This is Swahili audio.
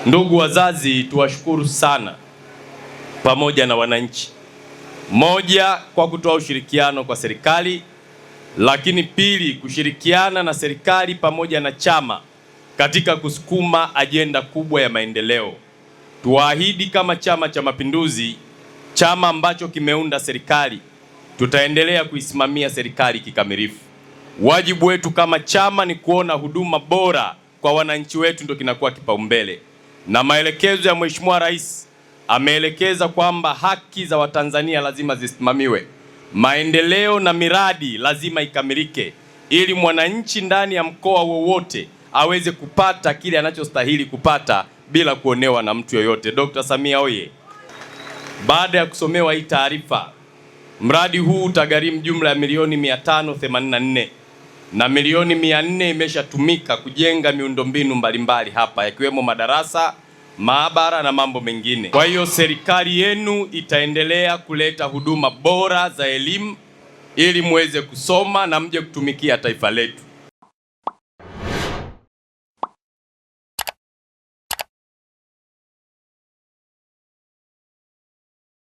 Ndugu wazazi, tuwashukuru sana pamoja na wananchi. Moja, kwa kutoa ushirikiano kwa serikali, lakini pili, kushirikiana na serikali pamoja na chama katika kusukuma ajenda kubwa ya maendeleo. Tuahidi kama Chama cha Mapinduzi, chama ambacho kimeunda serikali, tutaendelea kuisimamia serikali kikamilifu. Wajibu wetu kama chama ni kuona huduma bora kwa wananchi wetu ndio kinakuwa kipaumbele. Na maelekezo ya Mheshimiwa Rais ameelekeza kwamba haki za Watanzania lazima zisimamiwe. Maendeleo na miradi lazima ikamilike ili mwananchi ndani ya mkoa wowote aweze kupata kile anachostahili kupata bila kuonewa na mtu yoyote. Dr. Samia oye! Baada ya kusomewa hii taarifa, mradi huu utagharimu jumla ya milioni 584 na milioni 400 imeshatumika kujenga miundombinu mbalimbali hapa yakiwemo madarasa, maabara na mambo mengine. Kwa hiyo serikali yenu itaendelea kuleta huduma bora za elimu ili muweze kusoma na mje kutumikia taifa letu.